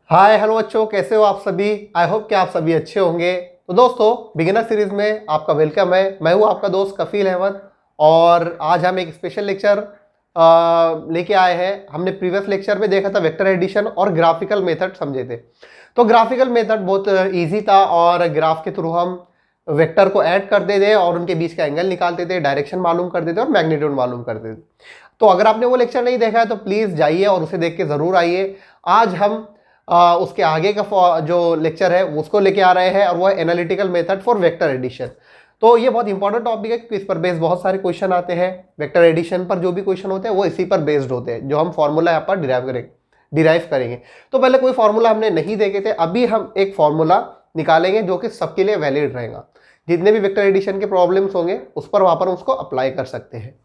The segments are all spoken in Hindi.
हाय हेलो बच्चों, कैसे हो आप सभी। आई होप कि आप सभी अच्छे होंगे। तो दोस्तों, बिगिनर सीरीज में आपका वेलकम है। मैं हूं आपका दोस्त कफील अहमद और आज हम एक स्पेशल लेक्चर लेके आए हैं। हमने प्रीवियस लेक्चर में देखा था वेक्टर एडिशन और ग्राफिकल मेथड समझे थे। तो ग्राफिकल मेथड बहुत ईजी था और ग्राफ के थ्रू हम वेक्टर को ऐड करते थे और उनके बीच का एंगल निकालते थे, डायरेक्शन मालूम करते थे और मैग्नीट्यूड मालूम करते थे। तो अगर आपने वो लेक्चर नहीं देखा है तो प्लीज़ जाइए और उसे देख के ज़रूर आइए। आज हम उसके आगे का जो लेक्चर है उसको लेके आ रहे हैं और वो है analytical method for vector addition. तो ये बहुत इंपॉर्टेंट टॉपिक है क्योंकि इस पर बेस्ड बहुत सारे क्वेश्चन आते हैं। वेक्टर एडिशन पर जो भी क्वेश्चन होते हैं वो इसी पर बेस्ड होते हैं, जो हम फॉर्मूला यहाँ पर डिराइव करेंगे। तो पहले कोई फॉर्मूला हमने नहीं देखे थे, अभी हम एक फॉर्मूला निकालेंगे जो कि सबके लिए वैलिड रहेगा। जितने भी वेक्टर एडिशन के प्रॉब्लम्स होंगे उस पर वहां पर उसको अप्लाई कर सकते हैं।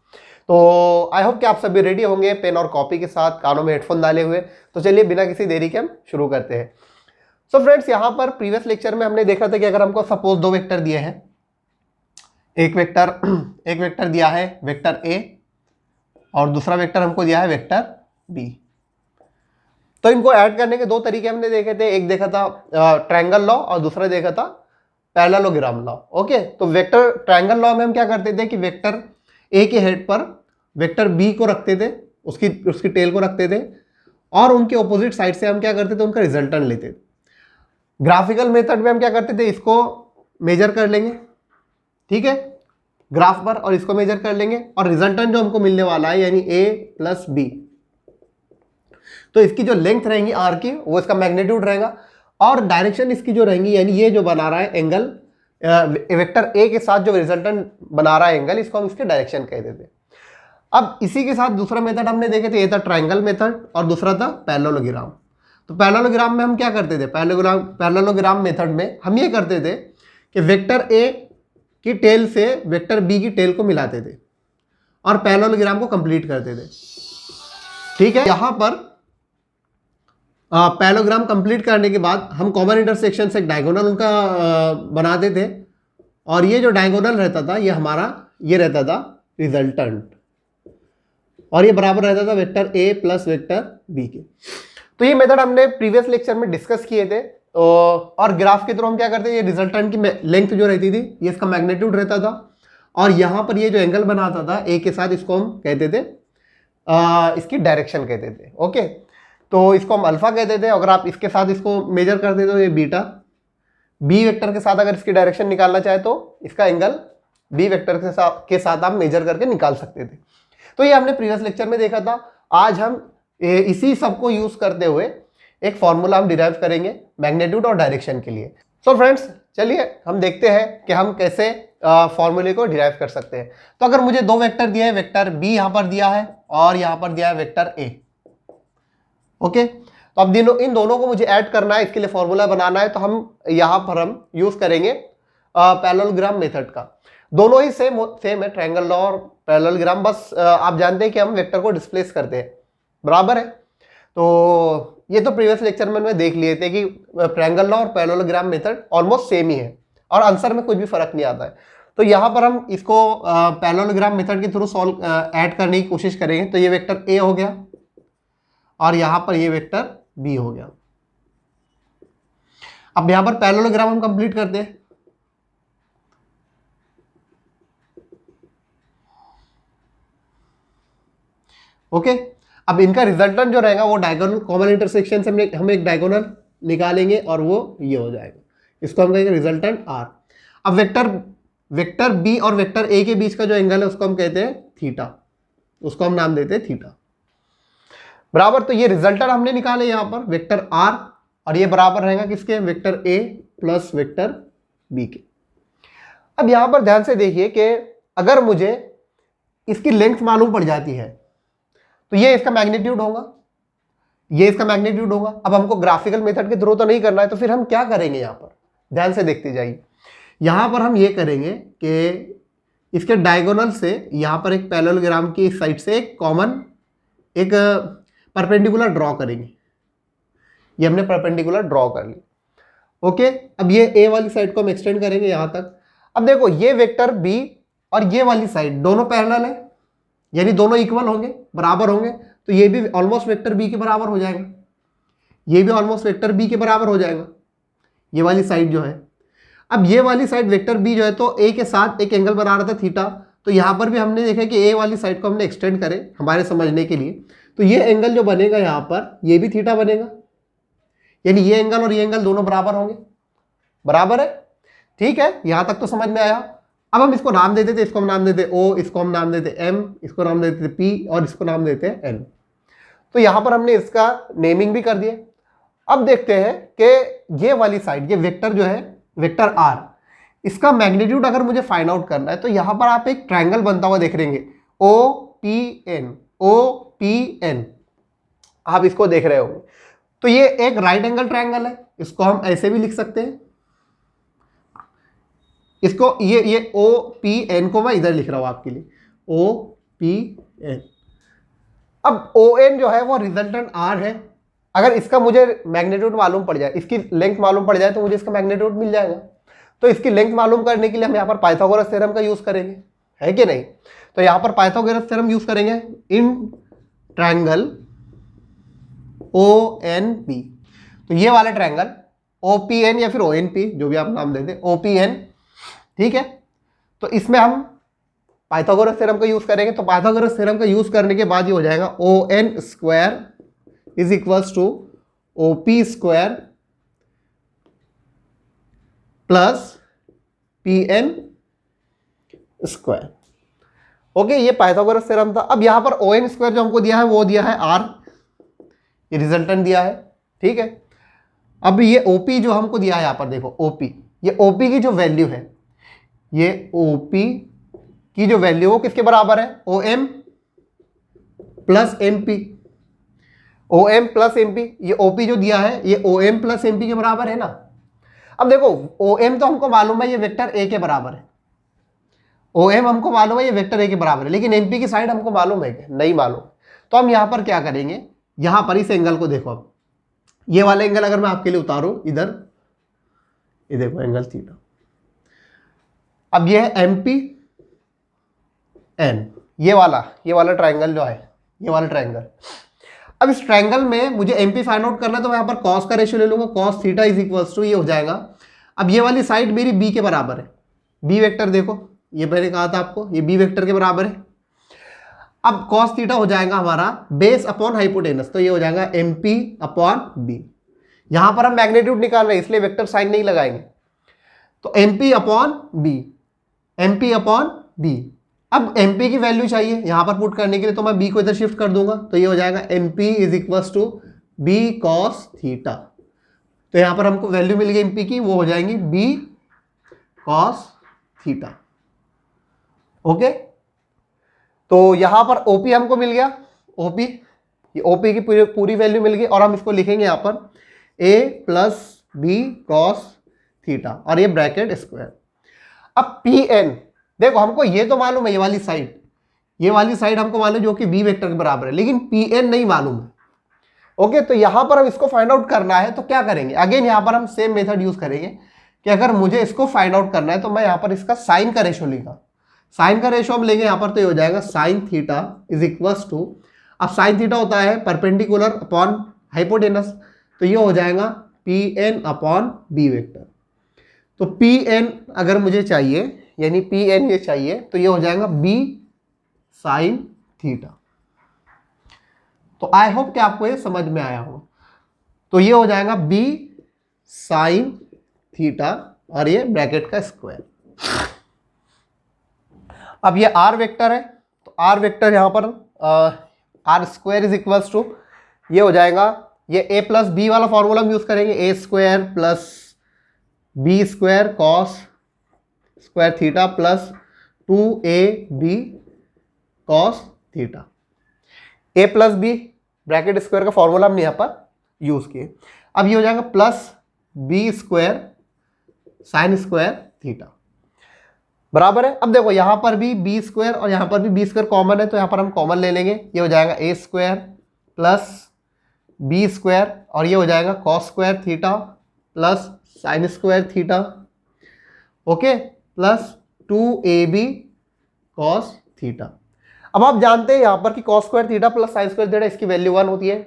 तो आई होप कि आप सभी रेडी होंगे पेन और कॉपी के साथ, कानों में हेडफोन डाले हुए। तो चलिए बिना किसी देरी के हम शुरू करते हैं। सो फ्रेंड्स, यहाँ पर प्रीवियस लेक्चर में हमने देखा था कि अगर हमको सपोज दो वेक्टर दिए हैं, एक वेक्टर दिया है वेक्टर ए और दूसरा वेक्टर हमको दिया है वेक्टर बी। तो इनको ऐड करने के दो तरीके हमने देखे थे। एक देखा था ट्रायंगल लॉ और दूसरा देखा था पैरेललोग्राम लॉ। ओके, तो वेक्टर ट्रायंगल लॉ में हम क्या करते थे कि वेक्टर ए के हेड पर वेक्टर बी को रखते थे, उसकी टेल को रखते थे और उनके ऑपोजिट साइड से हम क्या करते थे, उनका रिजल्टेंट लेते थे। ग्राफिकल मेथड में हम क्या करते थे, इसको मेजर कर लेंगे, ठीक है, ग्राफ पर, और इसको मेजर कर लेंगे और रिजल्टेंट जो हमको मिलने वाला है यानी ए प्लस बी, तो इसकी जो लेंथ रहेंगी आर की वो इसका मैग्नीट्यूड रहेगा और डायरेक्शन इसकी जो रहेंगी यानी ये जो बना रहा है एंगल वेक्टर ए के साथ जो रिजल्टेंट बना रहा है एंगल, इसको हम इसके डायरेक्शन कहते थे। अब इसी के साथ दूसरा मेथड हमने देखे थे, ये था ट्रायंगल मेथड और दूसरा था पैरेललोग्राम। तो पैरेललोग्राम में हम क्या करते थे, पैरेललोग्राम मेथड में हम ये करते थे कि वेक्टर ए की टेल से वेक्टर बी की टेल को मिलाते थे और पैरेललोग्राम को कंप्लीट करते थे। ठीक है, यहां पर पैरेललोग्राम कंप्लीट करने के बाद हम कॉमन इंटरसेक्शन से एक डायगोनल उनका बनाते थे और ये जो डायगोनल रहता था ये हमारा ये रहता था रिजल्टेंट और ये बराबर रहता था vector a plus vector b के। तो ये मेथड हमने प्रीवियस लेक्चर में डिस्कस किए थे। और ग्राफ के थ्रू हम क्या करते थे, ये रिजल्टेंट की लेंथ जो रहती थी ये इसका मैग्नीट्यूड रहता था और यहाँ पर ये जो एंगल बनाता था ए के साथ इसको हम कहते थे इसकी डायरेक्शन कहते थे। ओके, तो इसको हम अल्फा कहते थे। अगर आप इसके साथ इसको मेजर करते तो ये बीटा, बी वेक्टर के साथ अगर इसकी डायरेक्शन निकालना चाहे तो इसका एंगल बी वेक्टर के साथ आप मेजर करके निकाल सकते थे। तो ये हमने प्रीवियस लेक्चर में देखा था। आज हम इसी सब को यूज करते हुए एक फॉर्मूला हम डिराइव करेंगे मैग्नीट्यूड और डायरेक्शन के लिए। सो फ्रेंड्स, चलिए हम देखते हैं कि हम कैसे फॉर्मूले को डिराइव कर सकते हैं। तो अगर मुझे दो वेक्टर दिए हैं, वेक्टर बी यहाँ पर दिया है और यहाँ पर दिया है वेक्टर ए। ओके, तो अब इन दोनों को मुझे ऐड करना है, इसके लिए फॉर्मूला बनाना है। तो हम यहाँ पर हम यूज करेंगे पैरेललोग्राम मेथड का। दोनों ही सेम है, ट्रायंगल लॉ और पैरेललोग्राम। बस आप जानते हैं कि हम वेक्टर को डिस्प्लेस करते हैं, बराबर है। तो ये तो प्रीवियस लेक्चर में हमने देख लिए थे कि ट्रायंगल लॉ और पैरेललोग्राम मेथड ऑलमोस्ट सेम ही है और आंसर में कुछ भी फर्क नहीं आता है। तो यहाँ पर हम इसको पैरेललोग्राम मेथड के थ्रू सॉल्व ऐड करने की कोशिश करेंगे। तो ये वेक्टर ए हो गया और यहां पर ये वेक्टर बी हो गया। अब यहां पर पैरेललोग्राम हम कंप्लीट करते हैं। ओके, अब इनका रिजल्टेंट जो रहेगा वो डायगोनल कॉमन इंटरसेक्शन से हम एक डायगोनल निकालेंगे और वो ये हो जाएगा, इसको हम कहेंगे रिजल्टेंट आर। अब वेक्टर बी और वेक्टर ए के बीच का जो एंगल है उसको हम कहते हैं थीटा, उसको हम नाम देते हैं थीटा, बराबर। तो ये रिजल्टेंट हमने निकाले यहां पर वेक्टर आर और ये बराबर रहेगा किसके, vector a plus vector b के। अब यहां पर ध्यान से देखिए कि अगर मुझे इसकी लेंथ मालूम पड़ जाती है तो ये इसका मैग्नीट्यूड होगा, ये इसका मैग्नीट्यूड होगा। अब हमको ग्राफिकल मेथड के थ्रू तो नहीं करना है, तो फिर हम क्या करेंगे, यहां पर ध्यान से देखते जाइए। यहां पर हम ये करेंगे कि इसके डायगोनल से यहां पर एक पैरेललोग्राम की साइड से एक कॉमन एक परपेंडिकुलर ड्रॉ करेंगे। ये हमने परपेंडिकुलर ड्रॉ कर ली। ओके, अब ये ए वाली साइड को हम एक्सटेंड करेंगे यहां तक। अब देखो ये वेक्टर बी और ये वाली साइड दोनों पैरेलल है यानी दोनों इक्वल होंगे, बराबर होंगे, तो ये भी ऑलमोस्ट वेक्टर बी के बराबर हो जाएगा। ये भी ऑलमोस्ट वेक्टर बी के बराबर हो जाएगा, ये वाली साइड जो है। अब ये वाली साइड वेक्टर बी जो है तो ए के साथ एक एंगल बना रहा था थीटा, तो यहाँ पर भी हमने देखा कि ए वाली साइड को हमने एक्सटेंड करे हमारे समझने के लिए, तो ये एंगल जो बनेगा यहाँ पर ये भी थीटा बनेगा, यानी ये एंगल और ये एंगल दोनों बराबर होंगे। बराबर है, ठीक है, यहाँ तक तो समझ में आया। अब हम इसको नाम दे देते, इसको हम नाम देते ओ, इसको हम नाम देते एम, इसको नाम देते पी और इसको नाम देते एन। तो यहाँ पर हमने इसका नेमिंग भी कर दिया। अब देखते हैं कि ये वाली साइड, ये वेक्टर जो है वेक्टर आर, इसका मैग्नीट्यूड अगर मुझे फाइंड आउट करना है तो यहां पर आप एक ट्रायंगल बनता हुआ देख रहेंगे, O P N, O P N, आप इसको देख रहे होंगे। तो ये एक राइट एंगल ट्रायंगल है, इसको हम ऐसे भी लिख सकते हैं, इसको ये ओ पी एन को मैं इधर लिख रहा हूं आपके लिए, ओ पी एन। अब ओ एन जो है वो रिजल्टेंट आर है, अगर इसका मुझे मैग्नीट्यूड मालूम पड़ जाए, इसकी लेंथ मालूम पड़ जाए तो मुझे इसका मैग्नीट्यूड मिल जाएगा। तो इसकी लेंथ मालूम करने के लिए हम यहाँ पर पाइथागोरस थ्योरम का यूज करेंगे, है कि नहीं। तो यहाँ पर पाइथागोरस थ्योरम यूज करेंगे in triangle O N P. तो ये वाला ट्रायंगल ओ पी एन या फिर ओ एन पी, जो भी आप नाम देते, ओ पी एन, ठीक है। तो इसमें हम पाइथागोरस थ्योरम का यूज करेंगे। तो पाइथागोरस थ्योरम का यूज करने के बाद ये हो जाएगा O N square is equals to O P square plus P N square. Okay, ये पाइथागोरस थ्योरम था। अब यहां पर ओ एन स्क्वायर जो हमको दिया है वो दिया है आर, ये रिजल्टेंट दिया है, ठीक है। अब ये ओपी जो हमको दिया है यहां पर देखो ओपी, ये ओपी की जो वैल्यू है, ये ओपी की जो वैल्यू वो किसके बराबर है, O M plus M P, O M plus M P. ये ओपी जो दिया है ये O M plus M P के बराबर है ना। अब देखो ओ एम तो हमको मालूम है ये वेक्टर ए के बराबर है, ओ एम हमको मालूम है ये वेक्टर ए के बराबर है, लेकिन एमपी की साइड हमको मालूम है कि नहीं मालूम। तो हम यहां पर क्या करेंगे, यहां पर इस एंगल को देखो, अब ये वाला एंगल अगर मैं आपके लिए उतारूं इधर, ये देखो एंगल थीटा। अब ये है एमपी एन, ये वाला ट्रायंगल जो है, ये वाला ट्रायंगल। अब इस ट्रायंगल में मुझे एमपी फाइंड आउट करना है, तो मैं यहां पर कॉस का रेशियो ले लूंगा, cos theta is equals to, ये हो जाएगा। अब ये वाली साइड मेरी बी के बराबर है, बी वेक्टर देखो, ये मैंने कहा था आपको ये बी वेक्टर के बराबर है। अब कॉस थीटा हो जाएगा हमारा बेस अपॉन हाइपोटेनस, तो ये हो जाएगा एम पी अपॉन बी। यहां पर हम मैग्नीट्यूड निकाल रहे हैं इसलिए वेक्टर साइन नहीं लगाएंगे, तो M P upon b, M P upon b. अब एम पी की वैल्यू चाहिए यहां पर पुट करने के लिए, तो मैं बी को इधर शिफ्ट कर दूंगा, तो ये हो जाएगा M P is equals to b cos theta. तो यहां पर हमको वैल्यू मिल गई एम पी की, वो हो जाएंगी बी कॉस थीटा। ओके, तो यहां पर ओपी हमको मिल गया, ओपी, ये ओपी की पूरी वैल्यू मिल गई, और हम इसको लिखेंगे यहां पर ए प्लस बी कॉस थीटा और ये ब्रैकेट स्क्वायर। अब पी एन देखो, हमको ये तो मालूम है ये वाली साइड हमको मालूम जो कि बी वेक्टर के बराबर है, लेकिन पी एन नहीं मालूम है। ओके, तो यहां पर हम इसको फाइंड आउट करना है, तो क्या करेंगे, अगेन यहां पर हम सेम मेथड यूज करेंगे कि अगर मुझे इसको फाइंड आउट करना है तो मैं यहां पर इसका साइन का रेशो लेगा, साइन का रेशो हम लेंगे यहां पर, तो ये हो जाएगा sine theta is equals to, अब साइन थीटा होता है परपेंडिकुलर अपॉन हाइपोटेनस, तो ये हो जाएगा P N upon b vector. तो पी एन अगर मुझे चाहिए, यानी पी एन ये चाहिए, तो ये हो जाएगा बी साइन थीटा। तो आई होप कि आपको ये समझ में आया हो। तो ये हो जाएगा बी साइन थीटा और ये ब्रैकेट का स्क्वायर। अब ये आर वेक्टर है, तो आर वेक्टर यहां पर r square is equals to, ये हो जाएगा, ये ए प्लस बी वाला फॉर्मूला हम यूज करेंगे, a square plus b square cos square theta plus 2ab cos theta. A plus b bracket square का फॉर्मूला हमने यहाँ पर यूज किए। अब ये हो जाएगा plus b square sine square theta, बराबर है। अब देखो यहाँ पर भी बी स्क्वायर और यहाँ पर भी बी स्क्वायर कॉमन है, तो यहाँ पर हम कॉमन ले लेंगे, ये हो जाएगा a square plus b square और ये हो जाएगा cos square theta plus sign square theta, okay, plus 2ab cos theta. अब आप जानते हैं यहाँ पर कि cos square theta plus sign square theta इसकी वैल्यू 1 होती है,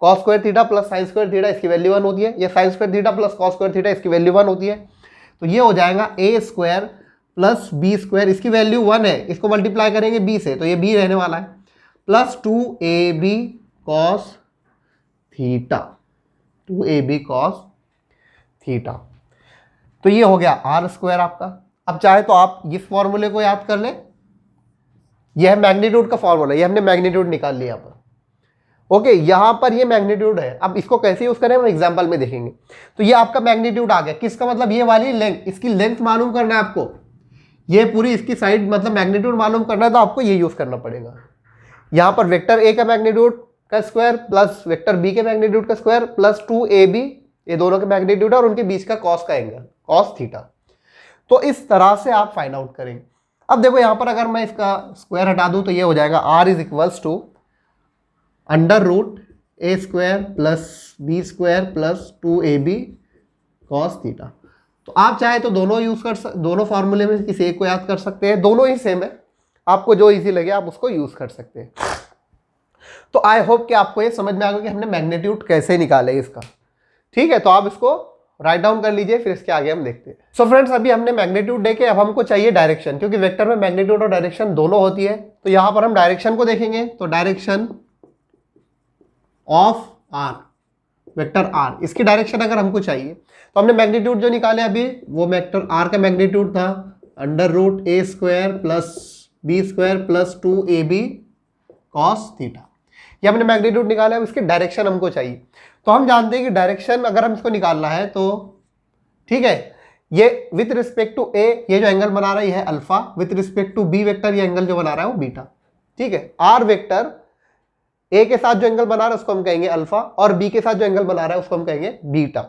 cos square theta plus sign square theta इसकी वैल्यू 1 होती है, ये sign square theta plus cos square theta इसकी वैल्यू 1 होती है। तो ये हो जाएगा a square plus b square, इसकी वैल्यू 1 है, इसको मल्टीप्लाई करेंगे बी से तो ये बी रहने वाला है, plus 2ab cos theta, 2ab cos theta. तो ये हो गया आर स्क्वायर आपका। अब चाहे तो आप इस फॉर्मूले को याद कर लें, यह मैग्नीट्यूड का फॉर्मूला, ये हमने मैग्नीट्यूड निकाल लिया यहाँ पर। ओके, यहां पर ये मैग्नीट्यूड है। अब इसको कैसे यूज करें हम एग्जांपल में देखेंगे। तो ये आपका मैग्नीट्यूड आ गया, किसका मतलब ये वाली लेंथ, इसकी लेंथ मालूम करना है आपको, ये पूरी इसकी साइड मतलब मैग्नीट्यूड मालूम करना है, तो आपको ये यूज करना पड़ेगा। यहां पर वेक्टर ए का मैग्नीट्यूड का स्क्वायर प्लस वेक्टर बी के मैग्नीट्यूड का स्क्वायर प्लस 2ab, ये दोनों के मैग्नीट्यूड और उनके बीच का कॉस का एंगल, कॉस थीटा। तो इस तरह से आप फाइंड आउट करेंगे। अब देखो यहां पर अगर मैं इसका स्क्वायर हटा दूं तो ये हो जाएगा r is equals to under root a square plus b square plus 2ab cos theta. तो आप चाहे तो दोनों यूज कर दोनों फॉर्मूले में किसी एक को याद कर सकते हैं, दोनों ही सेम है, आपको जो इजी लगे आप उसको यूज कर सकते हैं। तो आई होप कि आपको ये समझ में आ गया कि हमने मैग्नीट्यूड कैसे निकाले इसका। ठीक है, तो आप इसको राइट डाउन कर लीजिए, फिर इसके आगे हम देखते हैं। सो फ्रेंड्स, अभी हमने मैग्नीट्यूड देखे, अब हमको चाहिए डायरेक्शन, क्योंकि वेक्टर में मैग्नीट्यूड और डायरेक्शन दोनों होती है। तो यहां पर हम डायरेक्शन को देखेंगे। तो direction of R, vector R, इसकी डायरेक्शन अगर हमको चाहिए तो हमने मैग्नीट्यूड जो निकाले अभी, वो वेक्टर आर का मैग्नीट्यूड था under root a square plus b square plus 2ab cos theta. ये हमने मैग्नीट्यूड निकाला है, इसकी डायरेक्शन हमको चाहिए। तो हम जानते हैं कि डायरेक्शन अगर हम इसको निकालना है तो ठीक है, ये विथ रिस्पेक्ट टू ए ये जो एंगल बना रहा है ये है alpha, with respect to b vector ये एंगल जो बना रहा है वो बीटा। ठीक है, आर वेक्टर ए के साथ जो एंगल बना रहा है उसको हम कहेंगे अल्फा, और बी के साथ जो एंगल बना रहा है उसको हम कहेंगे बीटा।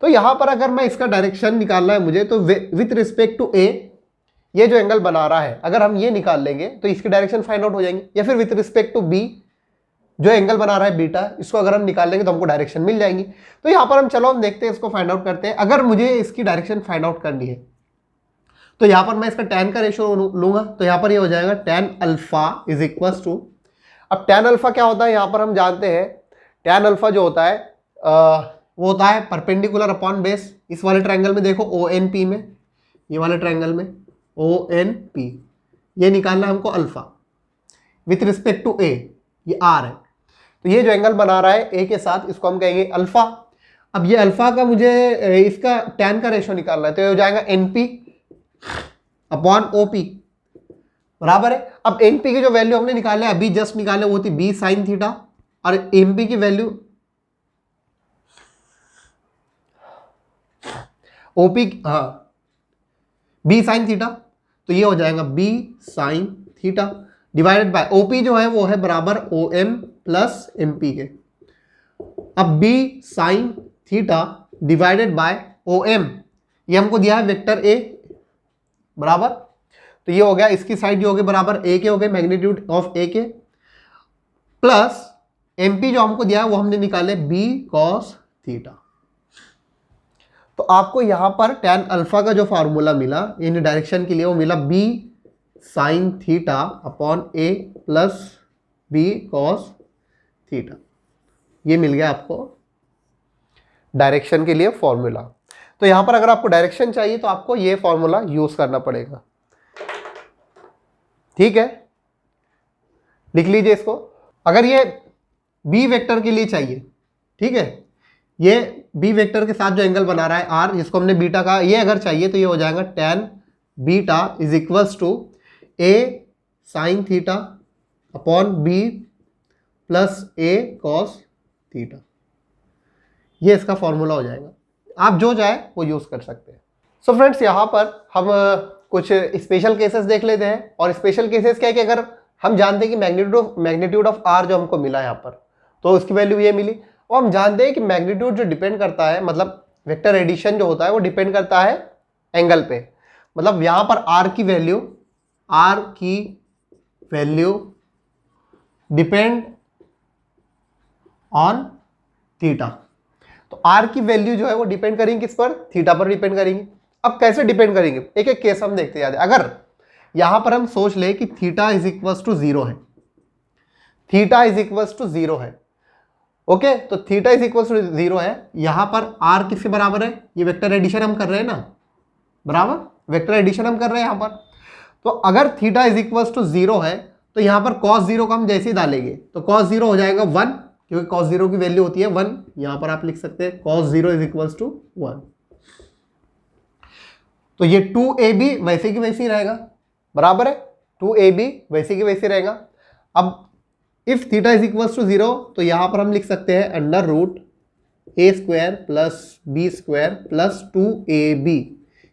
तो यहां पर अगर मैं इसका डायरेक्शन निकालना है मुझे, तो विथ रिस्पेक्ट टू ए ये जो एंगल बना रहा है अगर हम ये निकाल लेंगे तो इसकी डायरेक्शन फाइंड आउट हो जाएंगे, या फिर विथ रिस्पेक्ट टू बी जो एंगल बना रहा है बीटा, इसको अगर हम निकाल लेंगे तो हमको डायरेक्शन मिल जाएंगी। तो यहां पर हम चलो हम देखते हैं, इसको फाइंड आउट करते हैं। अगर मुझे इसकी डायरेक्शन फाइंड आउट करनी है तो यहां पर मैं इसका tan का रेशियो लूंगा, तो यहां पर ये हो जाएगा tan alpha is equals to, अब tan अल्फा क्या होता है यहां पर हम जानते हैं, tan अल्फा जो होता है वो होता है परपेंडिकुलर अपॉन बेस। इस वाले ट्रायंगल में देखो ONP में, ये वाले ट्रायंगल में ONP, ये निकालना है हमको अल्फा विथ रिस्पेक्ट टू ए, ये आर है। तो ये जो एंगल बना रहा है ए के साथ इसको हम कहेंगे अल्फा। अब ये अल्फा का मुझे इसका tan का रेशियो निकालना है, तो ये हो जाएगा NP अपॉन OP बराबर है। अब NP की जो वैल्यू हमने निकाले अभी जस्ट निकाले वो थी B साइन थीटा, और MP की वैल्यू OP, हाँ B साइन थीटा, तो ये हो जाएगा B sine theta divided bye OP जो है वो है बराबर OM प्लस MP के। अब B sine theta divided bye OM, ये हमको दिया है वेक्टर A बराबर, तो ये हो गया इसकी साइड जो हो गई बराबर A के हो गए, मैग्नीट्यूड ऑफ A के, प्लस MP जो हमको दिया है वो हमने निकाले B कॉस थीटा। तो आपको यहां पर tan अल्फा का जो फार्मूला मिला इन डायरेक्शन के लिए वो मिला B sine theta upon A plus B cos theta, ये मिल गया आपको डायरेक्शन के लिए फॉर्मूला। तो यहां पर अगर आपको डायरेक्शन चाहिए तो आपको ये फॉर्मूला यूज करना पड़ेगा। ठीक है, लिख लीजिए इसको। अगर ये बी वेक्टर के लिए चाहिए, ठीक है, ये बी वेक्टर के साथ जो एंगल बना रहा है आर, जिसको हमने बीटा कहा, ये अगर चाहिए तो ये हो जाएगा tan beta is equals to a sine theta upon b plus a cos theta, ये इसका फॉर्मूला हो जाएगा। आप जो चाहे वो यूज कर सकते हैं। सो फ्रेंड्स, यहाँ पर हम कुछ स्पेशल केसेस देख लेते हैं। और स्पेशल केसेस क्या है कि अगर हम जानते हैं कि मैग्नीट्यूड ऑफ आर जो हमको मिला यहाँ पर, तो उसकी वैल्यू ये मिली, और हम जानते हैं कि मैग्नीट्यूड जो डिपेंड करता है, मतलब वेक्टर एडिशन जो होता है वो डिपेंड करता है एंगल पे। मतलब यहाँ पर आर की वैल्यू डिपेंड ऑन थीटा। तो आर की वैल्यू जो है वो डिपेंड करेंगे किस पर, थीटा पर डिपेंड करेंगे। अब कैसे डिपेंड करेंगे, एक एक केस हम देखते हैं। अगर यहां पर हम सोच ले कि थीटा इज इक्वल्स टू 0 है, थीटा इज इक्वल्स टू 0 है, ओके, तो थीटा इज इक्वल टू 0 है। यहां पर आर किसके बराबर है, ये वेक्टर एडिशन हम कर रहे हैं ना, बराबर वेक्टर एडिशन हम कर रहे हैं यहां पर। तो अगर थीटा इज इक्वल टू 0 है तो यहां पर cos 0 को हम जैसे ही डालेंगे तो cos 0 हो जाएगा 1, क्योंकि cos 0 की वैल्यू होती है 1। यहां पर आप लिख सकते हैं cos 0 इज इक्वल टू 1। तो ये 2ab वैसे की वैसे ही रहेगा, बराबर है, 2ab वैसे की वैसे रहेगा। अब if theta is equal to 0 तो यहां पर हम लिख सकते हैं under root a square plus b square plus 2ab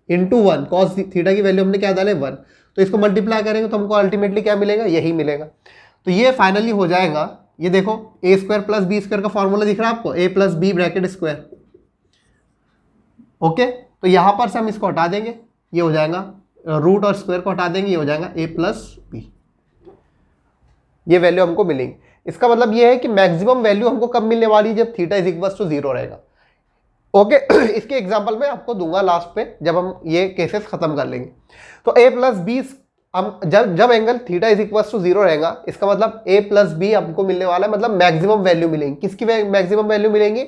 into 1। Cos theta की वैल्यू हमने क्या डाले 1, तो इसको मल्टीप्लाई करेंगे तो हमको अल्टीमेटली क्या मिलेगा, यही मिलेगा। तो ये फाइनली हो जाएगा, ये देखो a square plus b square का फॉर्मूला दिख रहा है आपको, a plus b bracket square. Okay, तो यहां पर से हम इसको हटा देंगे, ये हो जाएगा रूट और स्क्वायर को हटा देंगे, ये हो जाएगा a प्लस बी। ये वैल्यू हमको मिलेंगी। इसका मतलब ये है कि मैक्सिमम वैल्यू हमको कब मिलने वाली है, जब थीटा इज इक्वल टू 0 रहेगा। ओके इसके एग्जांपल में आपको दूंगा लास्ट पे, जब हम ये केसेस खत्म कर लेंगे। तो a प्लस बी हम जब angle theta is equal to 0 रहेगा, इसका मतलब a प्लस बी हमको मिलने वाला है, मतलब मैक्सिमम वैल्यू मिलेंगी। किसकी मैक्सिमम वैल्यू मिलेंगी,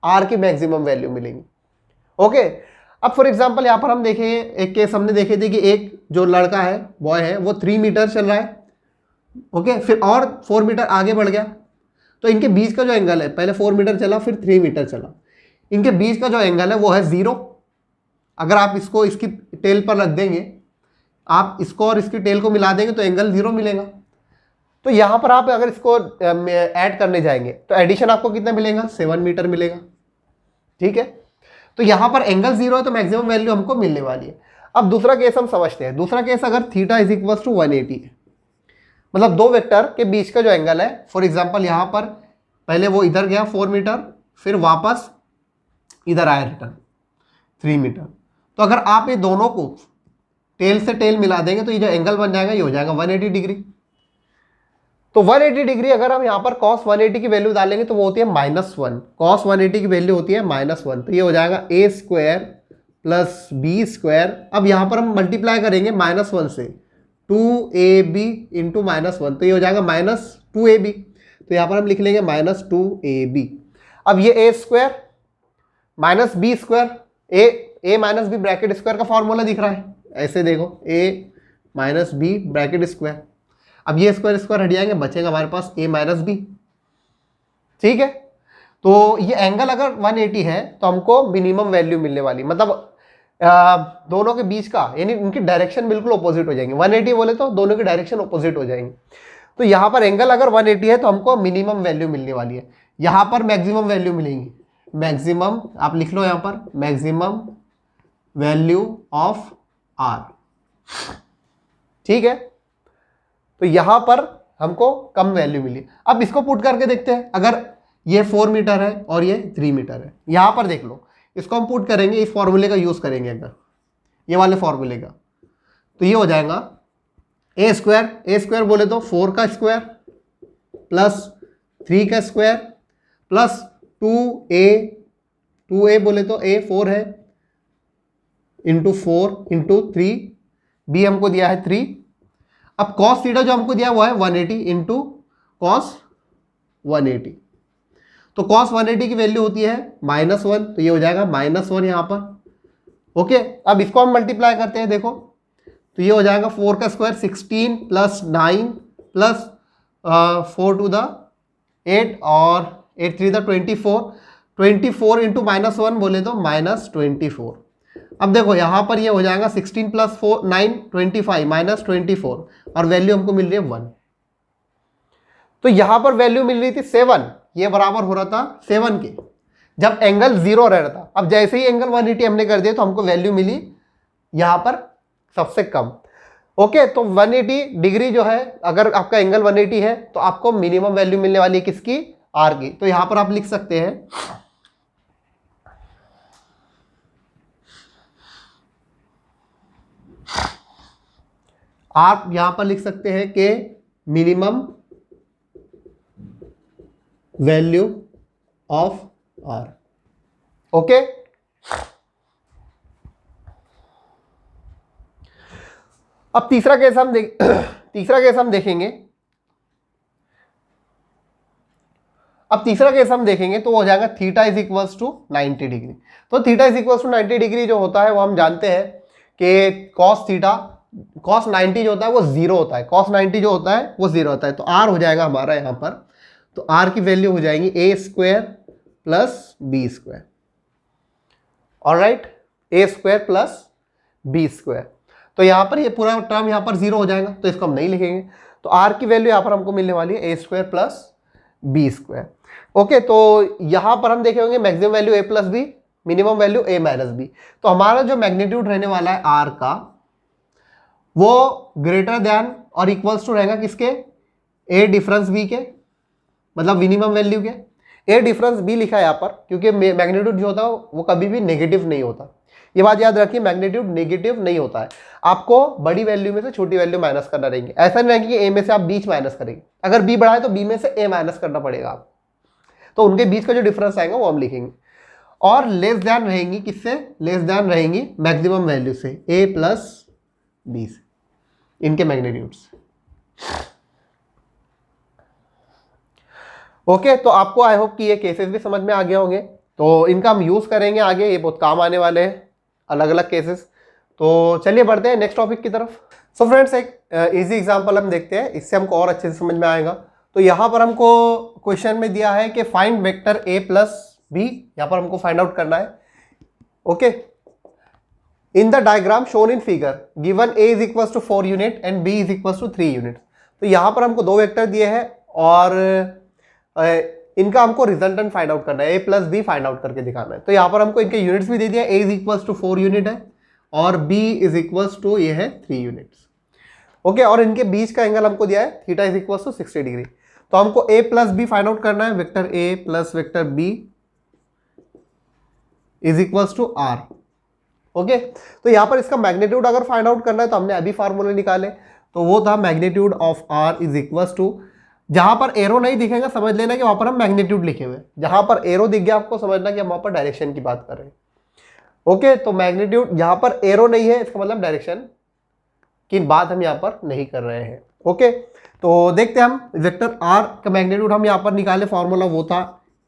r की मैक्सिमम वैल्यू मिलेंगी। ओके, अब फॉर एग्जाम्पल यहाँ पर हम देखेंगे एक केस हमने देखे थे कि एक जो लड़का है, बॉय है, वो 3 मीटर चल रहा है। ओके, फिर और 4 मीटर आगे बढ़ गया, तो इनके बीच का जो एंगल है, पहले 4 मीटर चला फिर 3 मीटर चला, इनके बीच का जो एंगल है वो है 0। अगर आप इसको इसकी टेल पर रख देंगे, आप इसको और इसकी टेल को मिला देंगे तो एंगल 0 मिलेगा। तो यहां पर आप अगर इसको ऐड करने जाएंगे तो एडिशन आपको कितना मिलेगा, 7 मीटर मिलेगा। ठीक है, तो यहां पर एंगल 0 है तो मैक्सिमम वैल्यू हमको मिलने वाली है। अब दूसरा केस हम समझते हैं। दूसरा केस अगर थीटा इज इक्वल टू 180 है, मतलब दो वेक्टर के बीच का जो एंगल है, फॉर एग्जांपल यहां पर पहले वो इधर गया 4 मीटर, फिर वापस इधर आया रिटर्न 3 मीटर। तो अगर आप ये दोनों को टेल से टेल मिला देंगे तो ये जो एंगल बन जाएगा ये हो जाएगा 180 डिग्री। तो 180 डिग्री अगर हम यहाँ पर cos 180 की वैल्यू डालेंगे तो वो होती है -1। cos 180 की वैल्यू होती है -1, तो ये हो जाएगा a square plus b square. अब यहाँ पर हम मल्टीप्लाई करेंगे -1 से, 2ab इंटू -1, तो ये हो जाएगा -2ab। तो यहाँ पर हम लिख लेंगे -2ab। अब ये a square minus b square, a minus b bracket square का फॉर्मूला दिख रहा है, ऐसे देखो a minus b bracket square. अब ये स्क्वायर स्क्वायर हट जाएंगे, बचेगा हमारे पास a माइनस बी। ठीक है, तो ये एंगल अगर 180 है तो हमको मिनिमम वैल्यू मिलने वाली, मतलब दोनों के बीच का, यानी उनकी डायरेक्शन बिल्कुल ऑपोजिट हो जाएंगे। 180 बोले तो दोनों की डायरेक्शन ऑपोजिट हो जाएंगे। तो यहाँ पर एंगल अगर 180 है तो हमको मिनिमम वैल्यू मिलने वाली है, यहाँ पर मैक्सिमम वैल्यू मिलेंगी। मैक्सिमम आप लिख लो यहाँ पर, मैक्सिमम वैल्यू ऑफ आर। ठीक है, तो यहां पर हमको कम वैल्यू मिली। अब इसको पुट करके देखते हैं, अगर ये 4 मीटर है और ये 3 मीटर है, यहां पर देख लो, इसको हम पुट करेंगे, इस फॉर्मूले का यूज करेंगे अगर ये वाले फॉर्मूले का, तो ये हो जाएगा ए स्क्वायर बोले तो 4 का स्क्वायर प्लस 3 का स्क्वायर प्लस 2a बोले तो a 4 है इंटू 4 इंटू 3, b हमको दिया है 3। अब cos थीटा जो हमको दिया हुआ है 180 इंटू cos 180, तो cos 180 की वैल्यू होती है -1, तो ये हो जाएगा -1 यहाँ पर। ओके, अब इसको हम मल्टीप्लाई करते हैं, देखो तो ये हो जाएगा 4 का square 16 plus 9 plus 4 to the 8 और 8 3 द 24 इंटू -1 बोले तो -24। अब देखो यहाँ पर ये हो जाएगा 16 प्लस 4 9 25 -24 और वैल्यू हमको मिल रही है 1। तो यहाँ पर वैल्यू मिल रही थी 7, ये बराबर हो रहा था 7 के, जब एंगल 0 रह रहा था। अब जैसे ही एंगल 180 हमने कर दिया तो हमको वैल्यू मिली यहाँ पर सबसे कम। ओके, तो 180 डिग्री जो है, अगर आपका एंगल 180 है तो आपको मिनिमम वैल्यू मिलने वाली है किसकी, आर की। तो यहाँ पर आप लिख सकते हैं आप यहां पर लिख सकते हैं कि minimum value of R. Okay, अब तीसरा केस हम देखेंगे। अब तीसरा केस हम देखेंगे तो हो जाएगा theta is equals to 90 degree. तो theta is equals to 90 degree जो होता है वो हम जानते हैं कि कॉस थीटा, कॉस 90 जो होता है वो जीरो होता है, कॉस 90 जो होता है वो जीरो होता है। तो आर हो जाएगा हमारा यहाँ पर, तो आर की वैल्यू हो जाएगी a square plus b square. Alright, a square plus b square. तो यहाँ पर ये पूरा टर्म यहाँ पर जीरो हो जाएगा, तो इसको हम नहीं लिखेंगे। तो आर की वैल्यू यहाँ पर हमको मिलने वाली है a square plus b square. Okay, तो यहाँ पर हम देखे होंगे maximum value a plus b, minimum value a minus b. तो हमारा जो मैग्नीट्यूड रहने वाला है आर का, वो ग्रेटर देन और इक्वल्स टू रहेगा किसके, ए डिफरेंस बी के, मतलब मिनिमम वैल्यू के। ए डिफरेंस बी लिखा है यहाँ पर क्योंकि मैग्नीट्यूड जो होता है वो कभी भी नेगेटिव नहीं होता। ये बात याद रखिए, मैग्नीट्यूड नेगेटिव नहीं होता है। आपको बड़ी वैल्यू में से छोटी वैल्यू माइनस करना रहेंगे। ऐसा नहीं रहेगा कि ए में से आप बीच माइनस करेंगे, अगर बी बढ़ा है तो बी में से ए माइनस करना पड़ेगा आपको। तो उनके बीच का जो डिफरेंस आएगा वो हम लिखेंगे। और लेस देन रहेंगी किससे, लेस देन रहेंगी मैक्सिमम वैल्यू से, ए प्लस बी से, इनके मैग्नीट्यूड से। ओके, तो आपको आई होप कि ये केसेस भी समझ में आ गए होंगे, तो इनका हम यूज करेंगे आगे, ये बहुत काम आने वाले हैं अलग अलग केसेस। तो चलिए बढ़ते हैं नेक्स्ट टॉपिक की तरफ। सो फ्रेंड्स, एक इजी एग्जांपल हम देखते हैं, इससे हमको और अच्छे से समझ में आएगा। तो यहाँ पर हमको क्वेश्चन में दिया है कि find vector a plus b, यहाँ पर हमको फाइंड आउट करना है। Okay, in the diagram shown in figure given a is equals to 4 unit and b is equals to 3 unit. तो यहाँ पर हमको दो वेक्टर दिए हैं और इनका हमको रिजल्टेंट फाइंड आउट करना है, ए प्लस बी फाइंड आउट करके दिखाना है। तो यहाँ पर हमको इनके यूनिट्स भी दे दिया, ए इज इक्वल्स टू 4 यूनिट है और बी इज इक्वल्स टू ये है 3 यूनिट्स। ओके, और इनके बीच का एंगल हमको दिया है theta is equals to 60 degree. तो हमको a plus b find out करना है, vector a plus vector b is equals to R. Okay, तो यहाँ पर इसका मैग्नीट्यूड अगर फाइंड आउट करना है तो हमने अभी फार्मूले निकाले, तो वो था magnitude of are is equals to, जहां पर एरो नहीं दिखेगा समझ लेना कि वहां पर हम मैग्नीट्यूड लिखे हुए, जहां पर एरो दिख गया आपको समझना कि हम वहां पर डायरेक्शन की बात कर रहे हैं। ओके, तो मैग्नीट्यूड जहां पर एरो नहीं है इसका मतलब डायरेक्शन की बात हम यहाँ पर नहीं कर रहे हैं। ओके, तो देखते हैं हम वेक्टर आर का मैग्नीट्यूड हम यहाँ पर निकाले, फॉर्मूला वो था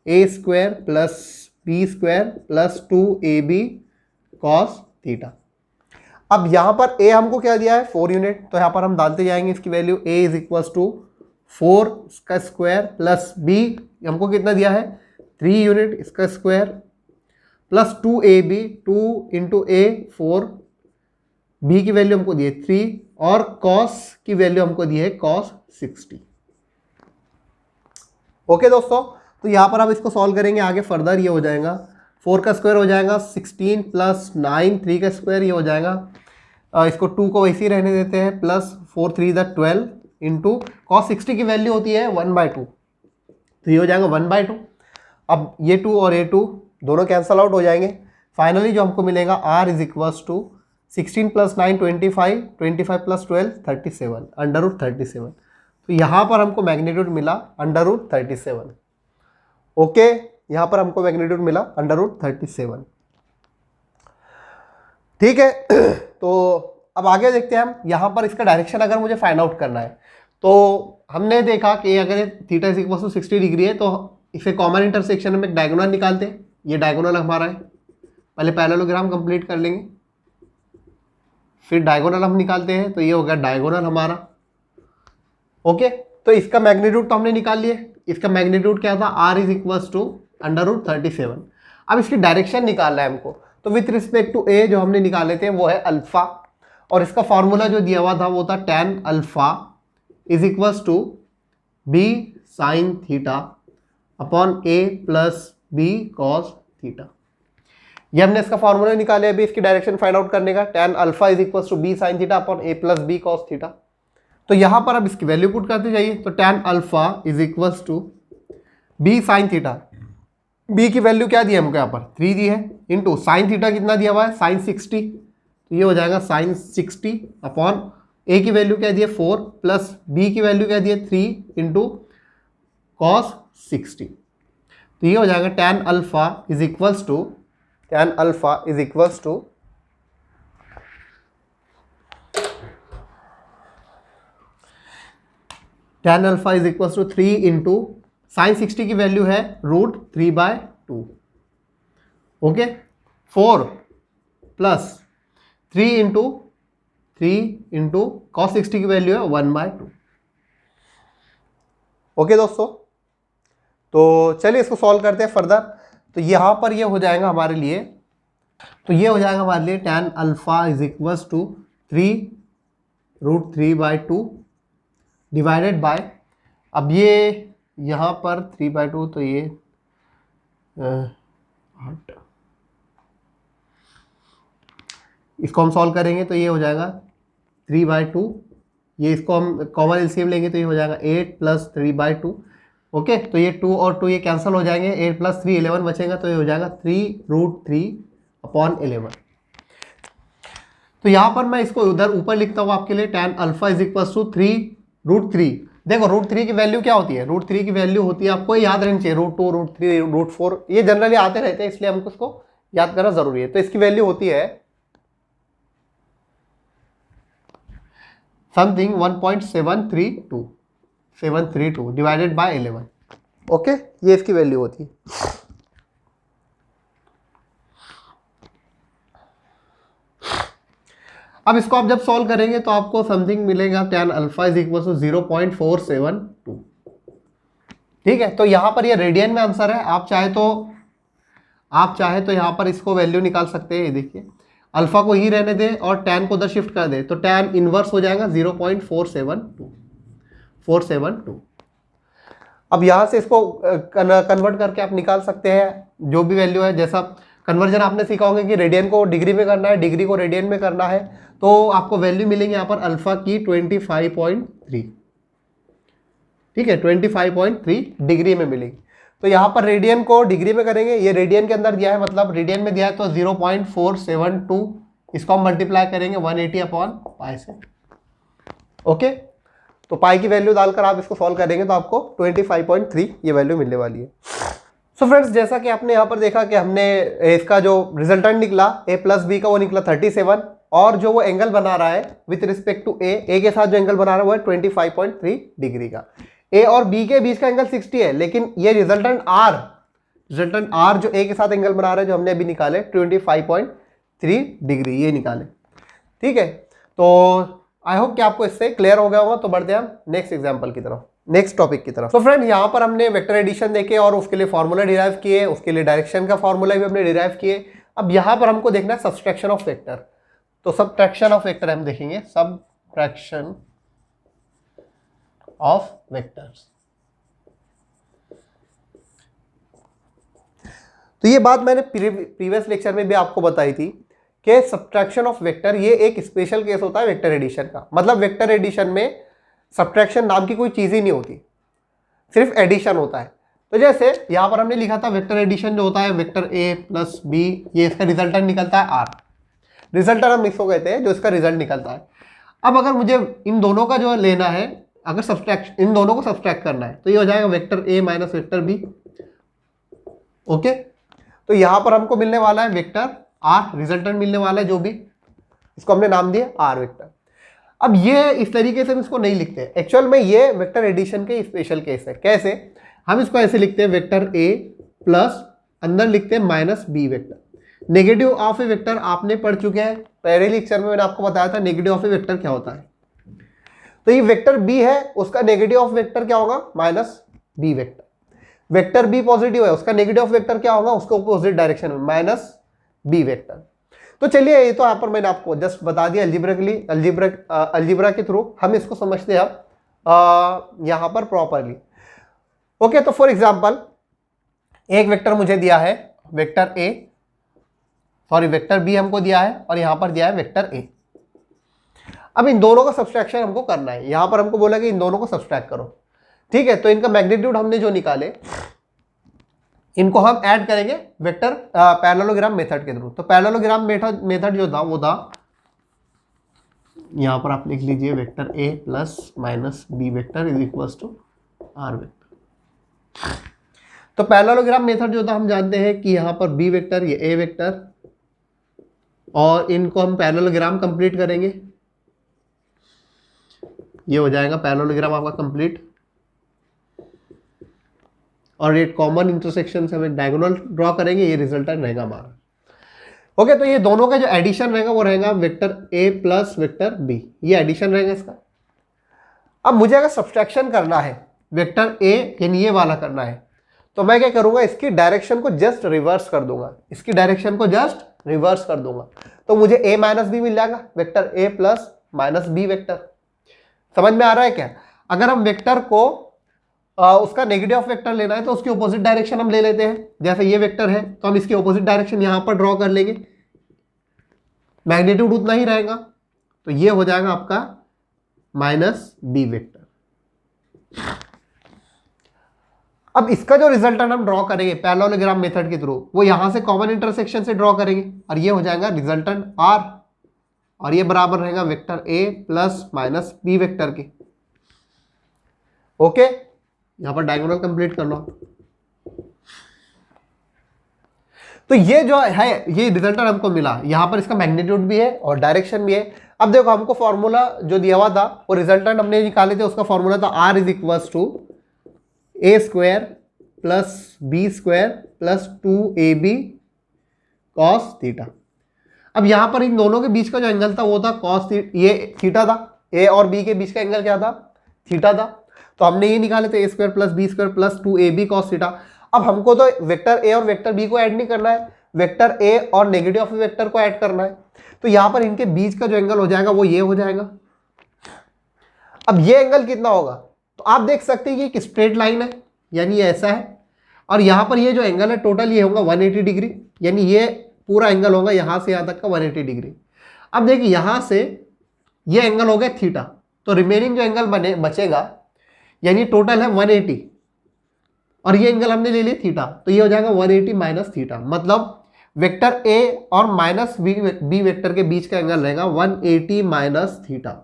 a square plus b square plus 2ab cos theta. अब यहाँ पर ए हमको क्या दिया है 4 यूनिट, तो यहाँ पर हम डालते जाएंगे इसकी value, a is equals to 4 इसका स्क्वायर प्लस बी हमको कितना दिया है 3 यूनिट इसका स्क्वायर प्लस 2ab, 2 इंटू ए 4, बी की वैल्यू हमको दी है 3 और कॉस की वैल्यू हमको दी है कॉस 60। ओके दोस्तों, तो यहाँ पर आप इसको सॉल्व करेंगे आगे फर्दर, ये हो जाएगा 4 का स्क्वायर हो जाएगा 16 प्लस 9, 3 का स्क्वायर ये हो जाएगा, इसको 2 को वैसे ही रहने देते हैं, प्लस 4 3 द 12 इंटू कॉस 60 की वैल्यू होती है 1/2, तो ये हो जाएगा 1/2। अब ये 2 और ये 2 दोनों कैंसल आउट हो जाएंगे। फाइनली जो हमको मिलेगा R is equals to 16 plus 9 25, 25 plus 12 37, √37। तो यहाँ पर हमको मैग्नीट्यूड मिला √37। ओके, यहाँ पर हमको मैग्नीट्यूड मिला √37। ठीक है, तो अब आगे देखते हैं हम। यहाँ पर इसका डायरेक्शन अगर मुझे फाइंड आउट करना है तो हमने देखा कि अगर theta is equal to 60 degree है तो इसे कॉमन इंटरसेक्शन में डायगोनल निकालते हैं। ये डायगोनल हमारा है, पहले पैरेललोग्राम कंप्लीट कर लेंगे फिर डायगोनल हम निकालते हैं, तो ये हो गया डायगोनल हमारा। ओके, तो इसका मैग्नीट्यूड तो हमने निकाल लिया, इसका मैग्नीट्यूड क्या था आर इज इक्वल्स टू √37। अब इसकी डायरेक्शन निकालना है हमको, तो विथ रिस्पेक्ट टू ए जो हमने निकाले थे वो है अल्फा, और इसका फॉर्मूला जो दिया हुआ था वो था tan alpha is equals to b sine theta upon a plus b cos theta. ये हमने इसका फॉर्मूला निकाले, अभी इसकी डायरेक्शन फाइंड आउट करने का, tan alpha is equals to b sine theta upon a plus b cos theta. तो यहाँ पर अब इसकी वैल्यू पुट करते जाइए, तो tan alpha is equals to b sine theta, b की वैल्यू क्या दी है हमको यहाँ पर 3 दी है, इंटू साइन थीटा कितना दिया हुआ है साइन 60, तो ये हो जाएगा साइन 60 अपॉन ए की वैल्यू क्या दी है 4 प्लस बी की वैल्यू क्या दी है 3 इंटू कॉस 60। तो ये हो जाएगा tan alpha is equals to tan alpha is equals to tan alpha is equals to 3 into sine 60 की वैल्यू है √3/2। ओके, 4 प्लस 3 इंटू कॉस 60 की वैल्यू है 1/2। ओके दोस्तों, तो चलिए इसको सॉल्व करते हैं फर्दर। तो यहाँ पर ये हो जाएगा हमारे लिए, तो ये हो जाएगा हमारे लिए tan alpha is equals to 3√3/2 divided by, अब ये यहाँ पर 3/2, तो ये 8, इसको हम सॉल्व करेंगे तो ये हो जाएगा 3/2, ये इसको हम कॉमन एलसीएम लेंगे तो ये हो जाएगा 8 + 3/2। ओके, तो ये 2 और 2 ये कैंसिल हो जाएंगे, 8 + 3 11 बचेगा, तो ये हो जाएगा 3√3/11। तो यहाँ पर मैं इसको उधर ऊपर लिखता हूँ आपके लिए, tan alpha is equal to 3√3। देखो √3 की वैल्यू क्या होती है, √3 की वैल्यू होती है, आपको याद रहनी चाहिए, √2 √3 √4 ये जनरली आते रहते हैं, इसलिए हमको इसको याद करना जरूरी है। तो इसकी वैल्यू होती है समथिंग 1.732 डिवाइडेड बाय 11। ओके, ये इसकी वैल्यू होती है। अब इसको आप जब सॉल्व करेंगे तो आपको समथिंग मिलेगा tan alpha is equal to 0.472। ठीक है, तो यहां पर ये रेडियन में आंसर है, आप चाहे तो यहां पर इसको वैल्यू निकाल सकते हैं। ये देखिए, अल्फा को ही रहने दें और tan को उधर शिफ्ट कर दें, तो tan इनवर्स हो जाएगा 0.472। अब यहां से इसको कन्वर्ट करके आप निकाल सकते हैं जो भी वैल्यू है। जैसा कन्वर्जन आपने सीखा होगा कि रेडियन को डिग्री में करना है, डिग्री को रेडियन में करना है, तो आपको वैल्यू मिलेंगे यहाँ पर अल्फा की 25.3। ठीक है, 25.3 डिग्री में मिलेगी। तो यहाँ पर रेडियन को डिग्री में करेंगे, ये रेडियन के अंदर दिया है, मतलब रेडियन में दिया है, तो 0.472 इसको हम मल्टीप्लाई करेंगे 180/π से। ओके, तो पाई की वैल्यू डालकर आप इसको सॉल्व करेंगे तो आपको 25.3 ये वैल्यू मिलने वाली है। सो फ्रेंड्स, जैसा कि आपने यहाँ पर देखा कि हमने इसका जो रिजल्टेंट निकला a + b का, वो निकला 37, और जो वो एंगल बना रहा है विथ रिस्पेक्ट टू a के साथ जो एंगल बना रहा है वो है 25.3 डिग्री का। a और b के बीच का एंगल 60 है, लेकिन ये रिजल्टेंट r जो a के साथ एंगल बना रहा है, जो हमने अभी निकाले 25.3 डिग्री, ये निकाले। ठीक है, तो आई होप कि आपको इससे क्लियर हो गया होगा। तो बढ़ते हैं हम नेक्स्ट एग्जांपल की तरफ, नेक्स्ट टॉपिक की तरफ। तो फ्रेंड, यहाँ पर हमने वेक्टर एडिशन देखे और उसके लिए फॉर्मूला डिराइव किए, उसके लिए डायरेक्शन का फॉर्मूला भी हमने डिराइव किए। अब यहाँ पर हमको देखना है सब्सट्रैक्शन ऑफ वेक्टर। तो सब्सट्रैक्शन ऑफ वेक्टर हम देखेंगे, सब्सट्रैक्शन ऑफ वेक्टर्स। तो ये बात मैंने प्रीवियस लेक्चर में भी आपको बताई थी कि सब्ट्रैक्शन ऑफ वेक्टर ये एक स्पेशल केस होता है वेक्टर एडिशन का। मतलब वेक्टर एडिशन में सब्ट्रैक्शन नाम की कोई चीज ही नहीं होती, सिर्फ एडिशन होता है। तो जैसे यहां पर हमने लिखा था वेक्टर एडिशन जो होता है, वेक्टर a + b, ये इसका रिजल्टेंट निकलता है r। रिजल्टेंट हम इसको कहते हैं जो इसका रिजल्ट निकलता है। अब अगर मुझे इन दोनों का जो लेना है, अगर सब्ट्रैक्शन इन दोनों को सब्ट्रैक्ट करना है, तो ये हो जाएगा vector a - vector b। Okay, तो यहां पर हमको मिलने वाला है वेक्टर r, रिजल्टेंट मिलने वाला है जो भी, इसको हमने नाम दिया r वेक्टर। अब ये इस तरीके से हम इसको नहीं लिखते, एक्चुअल में ये वेक्टर एडिशन के स्पेशल केस है। कैसे? हम इसको ऐसे लिखते हैं, वेक्टर a प्लस अंदर लिखते हैं -b vector. Negative of a vector आपने पढ़ चुके हैं, पहले लेक्चर में मैंने आपको बताया था नेगेटिव ऑफ ए वेक्टर क्या होता है। तो ये वेक्टर b है, उसका नेगेटिव ऑफ वेक्टर क्या होगा? -b vector. Vector b positive है, उसका नेगेटिव ऑफ वेक्टर क्या होगा? उसका अपोजिट डायरेक्शन में -b वेक्टर। तो चलिए, ये तो यहाँ पर मैंने आपको जस्ट बता दिया अलजेब्रा के थ्रू हम इसको समझते हैं अब यहाँ पर प्रॉपरली। ओके, तो फॉर एग्जांपल एक वेक्टर मुझे दिया है, वेक्टर b हमको दिया है और यहाँ पर दिया है वेक्टर a। अब इन दोनों का सब्सट्रैक्शन हमको करना है। यहाँ पर हमको बोला कि इन दोनों को सब्सट्रैक्ट करो। ठीक है, तो इनका मैग्नीट्यूड हमने जो निकाले, इनको हम ऐड करेंगे वेक्टर पैरेललोग्राम मेथड के थ्रू। तो पैरेललोग्राम मेथड जो था वो था, यहां पर आप लिख लीजिए vector a plus -b vector is equals to r vector. तो पैरेललोग्राम मेथड जो था हम जानते हैं कि यहां पर b वेक्टर, ये a वेक्टर, और इनको हम पैरेललोग्राम कंप्लीट करेंगे। ये हो जाएगा पैरेललोग्राम आपका कंप्लीट। और ये कॉमन इंटरसेक्शन से हम एक डायगोनल ड्रॉ करेंगे, ये रिजल्टेंट रहेगा हमारा। ओके, तो ये दोनों का जो एडिशन रहेगा वो रहेगा vector a plus vector b, ये एडिशन रहेगा इसका। अब मुझे अगर सब्सट्रैक्शन करना है वेक्टर ए यानी ये वाला करना है, तो मैं क्या करूंगा, इसकी डायरेक्शन को जस्ट रिवर्स कर दूंगा, इसकी डायरेक्शन को जस्ट रिवर्स कर दूंगा, तो मुझे ए माइनस बी मिल जाएगा, vector a plus minus b vector. समझ में आ रहा है क्या? अगर हम वेक्टर को उसका नेगेटिव ऑफ वेक्टर लेना है तो उसकी ऑपोजिट डायरेक्शन हम ले लेते हैं। जैसे ये वेक्टर है तो हम इसकी ऑपोजिट डायरेक्शन यहां पर ड्रॉ कर लेंगे, मैग्नीट्यूड उतना ही रहेगा, तो ये हो जाएगा आपका माइनस बी वेक्टर। अब इसका जो रिजल्टेंट हम ड्रॉ करेंगे पैरेललोग्राम मेथड के थ्रू, वो यहां से कॉमन इंटरसेक्शन से ड्रॉ करेंगे और ये हो जाएगा रिजल्टेंट आर, और ये बराबर रहेगा vector a plus minus b vector के। ओके, यहां पर डायगोनल कंप्लीट कर लो। तो ये जो है ये रिजल्टेंट हमको मिला, यहां पर इसका मैग्नीट्यूड भी है और डायरेक्शन भी है। अब देखो हमको फॉर्मूला जो दिया हुआ था वो रिजल्टेंट हमने निकाले थे, उसका फॉर्मूला था r is equals to a square plus b square plus 2ab cos theta. अब यहां पर इन दोनों के बीच का जो एंगल था वो था कॉस, ये थीटा था, ए और बी के बीच का एंगल क्या था, थीटा था, तो हमने ये निकाले थे a square plus b square plus 2ab cos theta. अब हमको तो वेक्टर ए और वेक्टर बी को ऐड नहीं करना है, वेक्टर ए और नेगेटिव ऑफ वेक्टर को ऐड करना है, तो यहां पर इनके बीच का जो एंगल हो जाएगा वो ये हो जाएगा। अब ये एंगल कितना होगा, तो आप देख सकते हैं कि एक स्ट्रेट लाइन है, यानी ये ऐसा है, और यहां पर ये जो एंगल है टोटल ये होगा 180 डिग्री, यानी ये पूरा एंगल होगा यहां से यहां तक का 180 डिग्री। अब देखिए यहां से ये एंगल हो गया थीटा, तो रिमेनिंग जो एंगल बचेगा यानी टोटल है 180, और ये एंगल हमने ले लिया थीटा, तो ये हो जाएगा 180 माइनस थीटा, मतलब वेक्टर ए और माइनस बी वेक्टर के बीच का एंगल रहेगा 180 माइनस थीटा,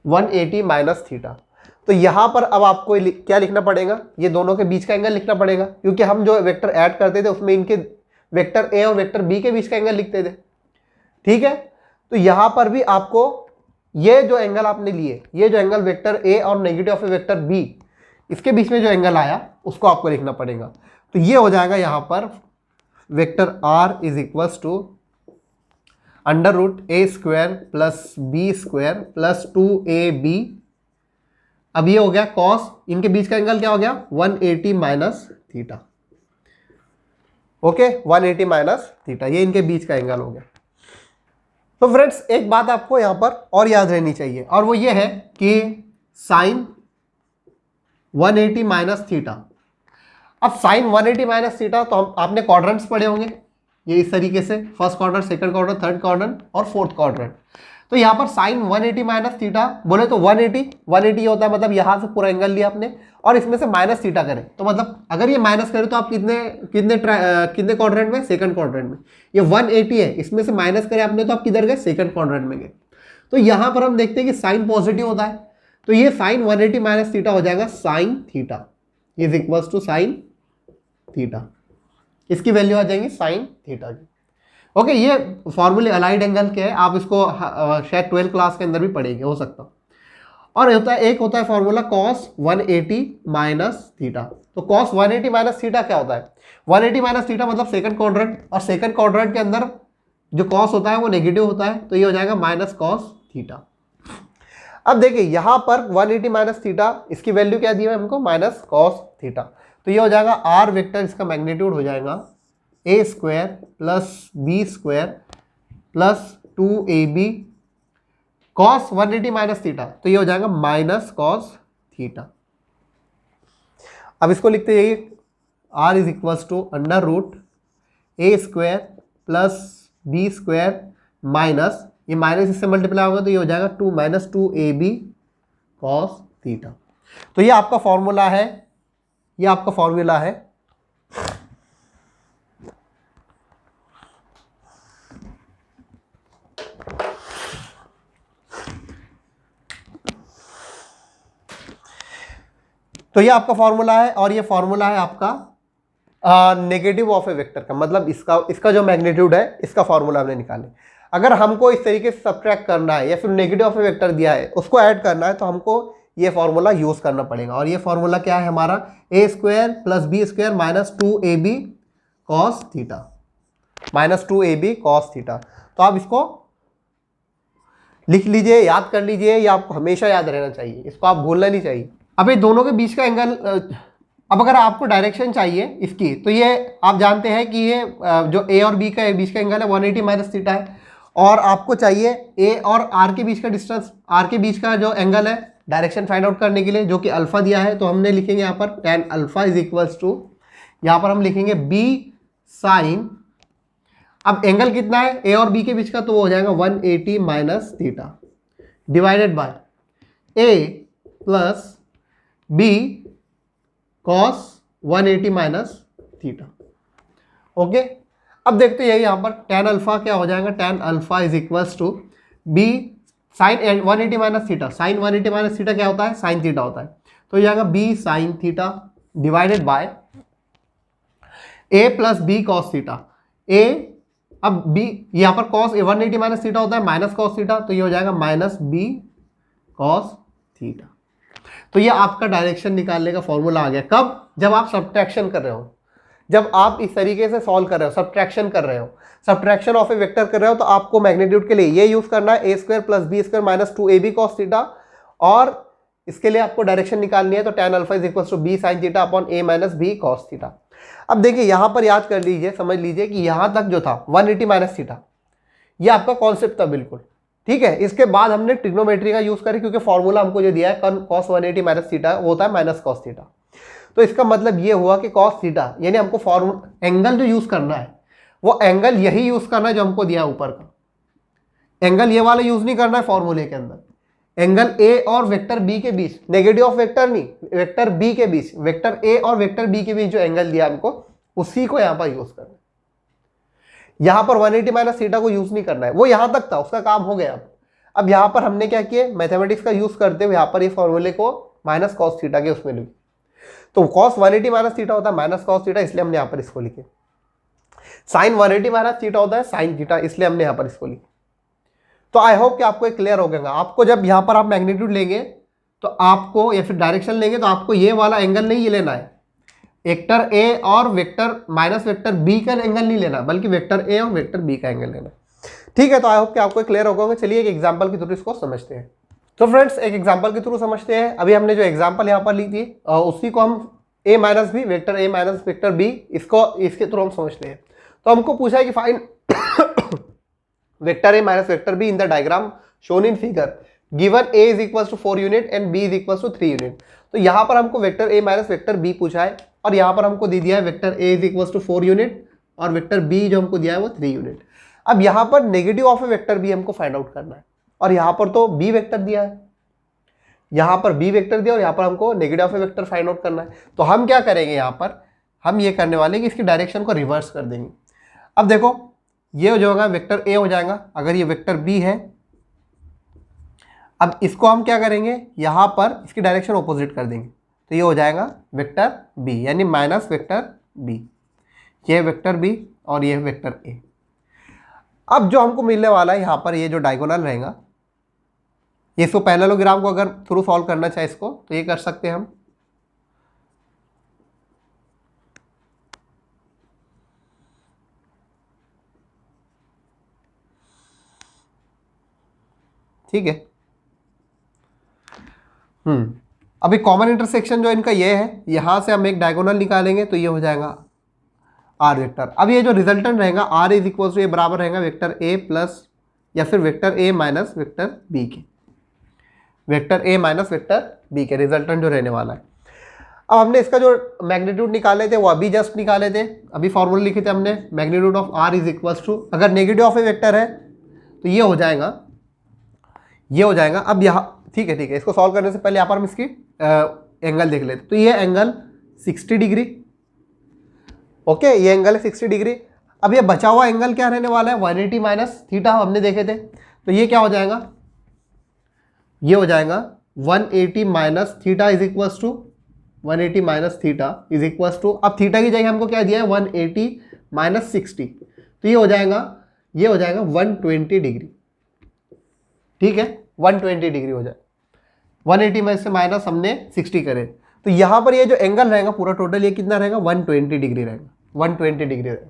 180 माइनस थीटा। तो यहां पर अब आपको क्या लिखना पड़ेगा, ये दोनों के बीच का एंगल लिखना पड़ेगा, क्योंकि हम जो वेक्टर ऐड करते थे उसमें इनके वेक्टर ए और वेक्टर बी के बीच का एंगल लिखते थे। ठीक है, तो यहां पर भी आपको ये जो एंगल आपने लिए, ये जो एंगल वेक्टर ए और नेगेटिव ऑफ वेक्टर बी इसके बीच में जो एंगल आया उसको आपको लिखना पड़ेगा। तो ये हो जाएगा यहां पर vector r is equals to under root a square plus b square plus 2ab। अब ये हो गया कॉस, इनके बीच का एंगल क्या हो गया 180 minus theta. Okay, 180 minus theta, ये इनके बीच का एंगल हो गया। तो फ्रेंड्स एक बात आपको यहां पर और याद रहनी चाहिए, और वो ये है कि साइन 180 माइनस थीटा। अब साइन 180 माइनस थीटा तो हम आपने क्वाड्रेंट्स पढ़े होंगे, ये इस तरीके से first quadrant, second quadrant, third quadrant और फोर्थ क्वाड्रेंट। तो यहाँ पर साइन 180 माइनस थीटा बोले तो 180 होता है, मतलब यहाँ से पूरा एंगल लिया आपने और इसमें से माइनस थीटा करें, तो मतलब अगर ये माइनस करें तो आप कितने क्वाड्रेंट में, सेकंड क्वाड्रेंट में। ये 180 है, इसमें से माइनस करें आपने तो आप किधर गए, सेकंड क्वाड्रेंट में गए। तो यहाँ पर हम देखते हैं कि साइन पॉजिटिव होता है, तो ये साइन 180 माइनस थीटा हो जाएगा sine theta is equals to sine theta, इसकी वैल्यू आ जाएगी साइन थीटा की। ओके, ये फॉर्मूले अलाइड एंगल के हैं, आप इसको शायद 12 क्लास के अंदर भी पढ़ेंगे, हो सकता। और एक होता है फॉर्मूला कॉस 180 माइनस थीटा। तो कॉस 180 माइनस थीटा क्या होता है, 180 माइनस थीटा मतलब सेकंड क्वाड्रेंट, और सेकंड क्वाड्रेंट के अंदर जो कॉस होता है वो नेगेटिव होता है, तो ये हो जाएगा माइनस कॉस थीटा। अब देखिए यहाँ पर 180 माइनस थीटा, इसकी वैल्यू क्या दी है हमको, माइनस कॉस थीटा, तो ये हो जाएगा आर वेक्टर, इसका मैग्नीट्यूड हो जाएगा a square plus b square plus 2ab cos 180 minus theta, तो ये हो जाएगा माइनस कॉस थीटा। अब इसको लिखते हैं r is equals to under root a square plus b square minus, ये माइनस इससे मल्टीप्लाई होगा तो ये हो जाएगा 2 माइनस 2ab कॉस थीटा। तो ये आपका फॉर्मूला है, ये आपका फॉर्मूला है। तो ये आपका फॉर्मूला है, और ये फॉर्मूला है आपका नेगेटिव ऑफ ए वेक्टर का, मतलब इसका जो मैग्नीट्यूड है इसका फॉर्मूला हमने निकाले। अगर हमको इस तरीके से सब्ट्रैक्ट करना है या फिर नेगेटिव ऑफ ए वेक्टर दिया है उसको ऐड करना है, तो हमको ये फॉर्मूला यूज करना पड़ेगा। और ये फॉर्मूला क्या है हमारा, a square plus b square minus 2ab cos theta, minus 2ab cos theta. तो आप इसको लिख लीजिए, याद कर लीजिए, ये आपको हमेशा याद रहना चाहिए, इसको आप भूलना नहीं चाहिए। अब ये दोनों के बीच का एंगल, अब अगर आपको डायरेक्शन चाहिए इसकी, तो ये आप जानते हैं कि ये जो ए और बी का बीच का एंगल है 180 माइनस थीटा है, और आपको चाहिए ए और आर के बीच का डिस्टेंस, आर के बीच का जो एंगल है डायरेक्शन फाइंड आउट करने के लिए, जो कि अल्फा दिया है। तो हमने लिखेंगे यहाँ पर tan alpha is equals to, यहाँ पर हम लिखेंगे b साइन, अब एंगल कितना है ए और बी के बीच का, तो वो हो जाएगा 180 minus theta divided by a plus b cos 180 minus theta. Okay, अब देखते हैं यहाँ पर tan अल्फा क्या हो जाएगा, tan alpha is equals to b sine 180 minus theta, sine 180 minus theta क्या होता है, साइन थीटा होता है, तो ये आएगा b sine theta divided by a plus b cos theta. A, अब बी यहाँ पर कॉस 180 माइनस थीटा होता है माइनस कॉस थीटा, तो ये हो जाएगा माइनस बी कॉस थीटा। तो ये आपका डायरेक्शन निकालने का फॉर्मूला आ गया। कब, जब आप सब्ट्रैक्शन कर रहे हो, जब आप इस तरीके से सॉल्व कर रहे हो, सब्ट्रैक्शन कर रहे हो, सब्ट्रैक्शन ऑफ ए वेक्टर कर रहे हो, तो आपको मैग्नीट्यूड के लिए ये यूज करना है a square plus b square minus 2ab cos theta, और इसके लिए आपको डायरेक्शन निकालनी है, तो tan alpha is equal to b sine theta upon a minus b cos theta. अब देखिए यहां पर याद कर लीजिए, समझ लीजिए कि यहां तक जो था 180 माइनस थीटा, ये आपका कॉन्सेप्ट था बिल्कुल, ठीक है। इसके बाद हमने ट्रिग्नोमेट्री का यूज करें, क्योंकि फॉर्मूला हमको जो दिया है cos 180 माइनस थीटा वो होता है माइनस कॉस थीटा। तो इसका मतलब ये हुआ कि cos थीटा, यानी हमको फॉर्मूला एंगल जो यूज करना है वो एंगल यही यूज करना है जो हमको दिया है ऊपर का एंगल, ये वाला यूज नहीं करना है फॉर्मूले के अंदर। एंगल ए और वेक्टर बी के बीच, नेगेटिव ऑफ वेक्टर नहीं, वेक्टर बी के बीच, वेक्टर ए और वेक्टर बी के बीच जो एंगल दिया हमको, उसी को यहां पर यूज करना है। यहां पर 180 माइनस थीटा को यूज नहीं करना है, वो यहां तक था, उसका काम हो गया। अब यहां पर हमने क्या किया, मैथमेटिक्स का यूज करते हुए यहां पर ये फॉर्मूले को माइनस कॉस थीटा के उसमें लिखे, तो cos 180 माइनस थीटा होता है माइनस कॉस थीटा, इसलिए हमने यहां पर इसको लिखे। साइन 180 माइनस थीटा होता है साइन थीटा, इसलिए हमने यहां पर इसको लिखा। तो आई होप कि आपको एक क्लियर हो गया। आपको जब यहां पर आप मैग्नीट्यूड लेंगे तो आपको, या फिर डायरेक्शन लेंगे, तो आपको ये वाला एंगल नहीं लेना है, वेक्टर ए और वेक्टर माइनस वेक्टर बी का एंगल नहीं लेना, बल्कि वेक्टर ए और वेक्टर बी का एंगल लेना। ठीक है, तो आई होप कि आपको क्लियर हो गया। चलिए एक एग्जांपल के थ्रू इसको समझते हैं। तो फ्रेंड्स एक एग्जांपल के थ्रू समझते हैं। अभी हमने जो एग्जांपल यहाँ पर ली थी उसी को हम a minus b, vector a minus vector b, इसके थ्रू हम समझते हैं। तो हमको पूछा है कि find vector a minus vector b in the diagram shown in figure given a is equal to 4 unit and b is equal to 3 unit. तो यहाँ पर हमको vector a minus vector b पूछा है, और यहाँ पर हमको दे दिया है vector a is equal to 4 unit और वेक्टर b जो हमको दिया है वो 3 यूनिट। अब यहाँ पर negative of a vector b हमको फाइंड आउट करना है, और यहाँ पर तो b वेक्टर दिया है, यहाँ पर b वेक्टर दिया, और यहाँ पर हमको negative of a vector find out करना है। तो हम क्या करेंगे, यहाँ पर हम ये करने वाले कि इसकी डायरेक्शन को रिवर्स कर देंगे। अब देखो ये जो होगा वेक्टर a हो जाएगा, अगर ये वेक्टर b है, अब इसको हम क्या करेंगे, यहाँ पर इसकी डायरेक्शन ऑपोजिट कर देंगे, तो ये हो जाएगा वेक्टर b, यानी माइनस वेक्टर b, ये वेक्टर b और ये वेक्टर a। अब जो हमको मिलने वाला है यहाँ पर, ये जो डायगोनल रहेगा, ये इसको पैरेललोग्राम को अगर थ्रू सॉल्व करना चाहे इसको, तो ये कर सकते हैं हम। ठीक है, अभी कॉमन इंटरसेक्शन जो इनका ये है, यहां से हम एक डायगोनल निकालेंगे, तो ये हो जाएगा आर वेक्टर। अब ये जो रिजल्टेंट रहेगा आर इज इक्वल टू, ये बराबर रहेगा वेक्टर ए प्लस या फिर vector a minus vector b के, vector a minus vector b के रिजल्टेंट जो रहने वाला है। अब हमने इसका जो मैग्नीट्यूड निकाले थे वो अभी जस्ट निकाले थे, अभी फॉर्मूला लिखे थे हमने, magnitude of are is equal to, अगर नेगेटिव ऑफ ए वेक्टर है तो ये हो जाएगा, ये हो जाएगा। अब यहाँ ठीक है, इसको सॉल्व करने से पहले यहाँ पर हम इसकी एंगल देख लेते। तो ये एंगल 60 डिग्री, ओके, ये एंगल है 60 डिग्री। अब ये बचा हुआ एंगल क्या रहने वाला है, 180 माइनस थीटा हमने देखे थे, तो ये क्या हो जाएगा, ये हो जाएगा 180 minus theta is equals to, 180 minus theta is equals to, अब थीटा की जगह हमको क्या दिया है 180 माइनस 60, तो ये हो जाएगा 120 डिग्री। ठीक है, 120 डिग्री हो जाए। 180 में से माइनस हमने 60 करे, तो यहाँ पर ये जो एंगल रहेगा पूरा टोटल ये कितना रहेगा 120 डिग्री रहेगा, 120 डिग्री रहेगा।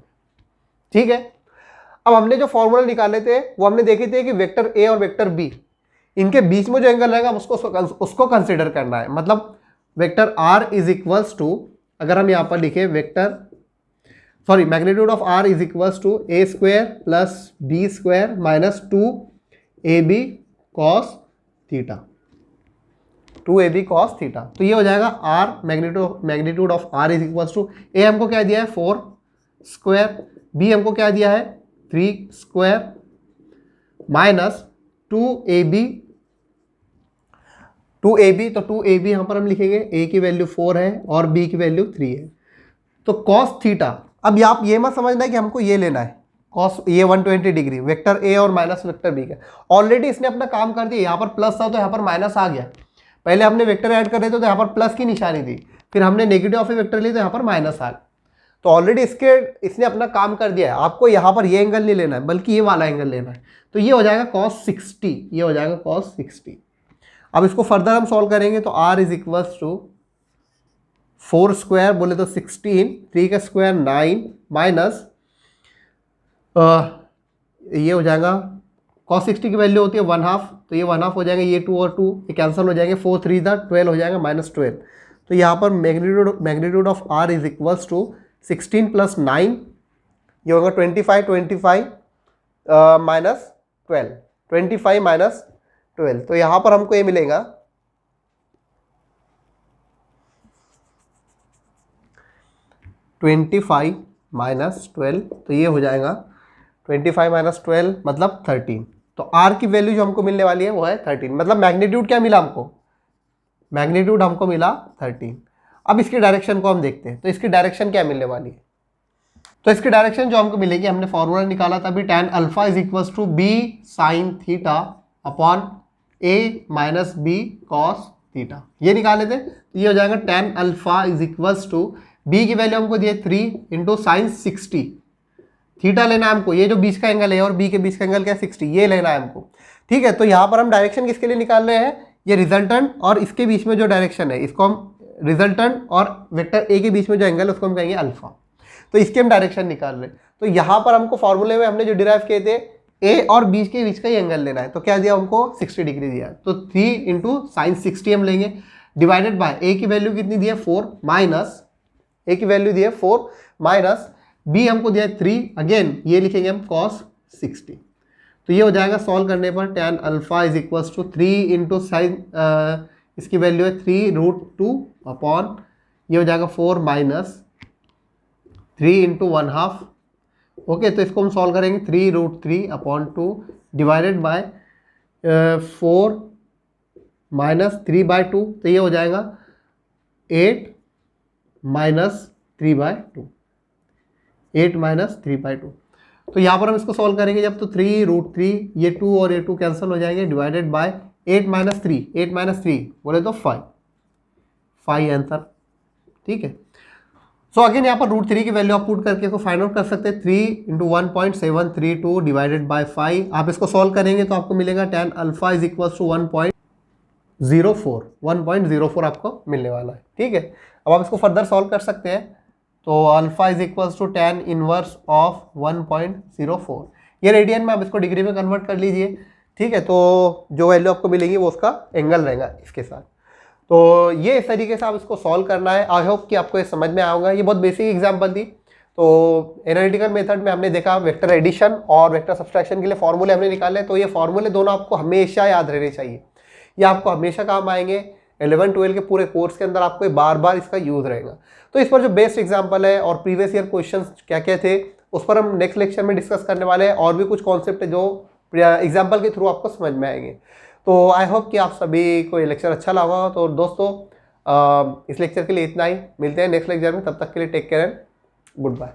ठीक है, अब हमने जो फॉर्मूला निकाले थे वो हमने देखे थे कि वेक्टर ए और वेक्टर बी इनके बीच में जो एंगल रहेगा उसको कंसिडर करना है। मतलब vector r is equals to, अगर हम यहाँ पर लिखे vector magnitude of are is equals to a square plus b square minus 2ab cos theta, 2ab cos theta. तो ये हो जाएगा r magnitude of are is equals to, a हमको क्या दिया है 4 स्क्वायर, बी हमको क्या दिया है 3 स्क्वायर माइनस 2ab, तो 2ab यहाँ पर हम लिखेंगे, a की वैल्यू 4 है और b की वैल्यू 3 है। तो कॉस थीटा, अब आप ये मत समझना है कि हमको ये लेना है कॉस, ये 120 डिग्री वेक्टर a और माइनस वेक्टर b का, ऑलरेडी इसने अपना काम कर दिया। यहाँ पर प्लस था तो यहाँ पर माइनस आ गया, पहले हमने वेक्टर ऐड कर रहे थे तो यहाँ पर प्लस की निशानी थी, फिर हमने नेगेटिव ऑफ ए वेक्टर ली तो यहाँ पर माइनस आ गया। तो ऑलरेडी इसने अपना काम कर दिया है। आपको यहाँ पर ये एंगल नहीं लेना है बल्कि ये वाला एंगल लेना है। तो ये हो जाएगा cos 60, ये हो जाएगा cos 60। अब इसको फर्दर हम सॉल्व करेंगे तो r is equals to 4 square बोले तो 16, 3 का स्क्वायर 9 माइनस ये हो जाएगा cos 60 की वैल्यू होती है 1/2, तो ये 1/2 हो जाएगा, ये 2 और 2 ये कैंसिल हो जाएंगे, 4 3 12 हो जाएगा -12। तो यहाँ पर magnitude of r is equals to 16 plus 9, ये होगा 25 माइनस 12, 25 माइनस 12। तो यहाँ पर हमको ये मिलेगा 25 माइनस 12, तो ये हो जाएगा 25 माइनस 12 मतलब 13। तो r की वैल्यू जो हमको मिलने वाली है वो है 13, मतलब मैग्नीट्यूड क्या मिला हमको, मैग्नीट्यूड हमको मिला 13। अब इसकी डायरेक्शन को हम देखते हैं, तो इसकी डायरेक्शन क्या मिलने वाली है। तो इसकी डायरेक्शन जो हमको मिलेगी, हमने फॉर्मूला निकाला था अभी, tan alpha is equals to b sine theta upon a minus b cos theta, ये निकाले थे। तो ये हो जाएगा tan alpha is equals to, b की वैल्यू हमको दिए 3 इंटू साइन 60, थीटा लेना है हमको, ये जो बीच का एंगल है और b के बीच का एंगल क्या है 60, ये लेना है हमको। ठीक है, तो यहाँ पर हम डायरेक्शन किसके लिए निकाल रहे हैं, ये रिजल्टेंट और इसके बीच में जो डायरेक्शन है इसको हम रिजल्टेंट और वेक्टर ए के बीच में जो एंगल है उसको हम कहेंगे अल्फा। तो इसके हम डायरेक्शन निकाल रहे हैं। तो यहाँ पर हमको फॉर्मूले में हमने जो डिराइव किए थे ए और बी के बीच का ही एंगल लेना है, तो क्या दिया हमको 60 डिग्री दिया, तो 3 इंटू साइन 60 हम लेंगे डिवाइडेड बाय ए की वैल्यू कितनी दी है 4 माइनस, ए की वैल्यू दी है 4 माइनस बी हमको दिया है 3, अगेन ये लिखेंगे हम cos 60। तो ये हो जाएगा सॉल्व करने पर tan alpha is equals to 3 into sine, इसकी वैल्यू है 3√2 अपॉन ये हो जाएगा 4 माइनस 3 इंटू 1/2। ओके, तो इसको हम सॉल्व करेंगे 3√3 अपॉन 2 डिवाइडेड बाय 4 माइनस 3/2, तो ये हो जाएगा 8 माइनस 3/2, 8 माइनस 3/2। तो यहाँ पर हम इसको सॉल्व करेंगे जब, तो 3√3, ये 2 और ये 2 कैंसिल हो जाएंगे, डिवाइडेड बाय 8 माइनस 3, 8 माइनस 3 बोले तो 5 आंसर। ठीक है, सो अगेन यहाँ पर √3 की वैल्यू आप पुट करके इसको फाइंड आउट कर सकते हैं, 3 इंटू 1.732 डिवाइडेड बाय 5। आप इसको सॉल्व करेंगे तो आपको मिलेगा tan alpha is equal to 1.04 आपको मिलने वाला है। ठीक है, अब आप इसको फर्दर सॉल्व कर सकते हैं, तो alpha is equals to tan inverse of 1.04, ये रेडियन में आप इसको डिग्री में कन्वर्ट कर लीजिए। ठीक है, तो जो वैल्यू आपको मिलेगी वो उसका एंगल रहेगा इसके साथ। तो ये इस तरीके से आप इसको सॉल्व करना है। आई होप कि आपको ये समझ में आएगा। ये बहुत बेसिक एग्जांपल थी। तो एनालिटिकल मेथड में हमने देखा वेक्टर एडिशन और वेक्टर सब्सट्रैक्शन के लिए फॉर्मूले हमने निकाले, तो ये फॉर्मूले दोनों आपको हमेशा याद रहने चाहिए, ये आपको हमेशा काम आएंगे। 11-12 के पूरे कोर्स के अंदर आपको बार बार इसका यूज रहेगा। तो इस पर जो बेस्ट एग्जाम्पल है और प्रीवियस ईयर क्वेश्चन क्या क्या थे उस पर हम नेक्स्ट लेक्चर में डिस्कस करने वाले हैं, और भी कुछ कॉन्सेप्ट है जो एग्जाम्पल के थ्रू आपको समझ में आएंगे। तो आई होप कि आप सभी को ये लेक्चर अच्छा लगा होगा। तो दोस्तों इस लेक्चर के लिए इतना ही, मिलते हैं नेक्स्ट लेक्चर में, तब तक के लिए take care and good bye.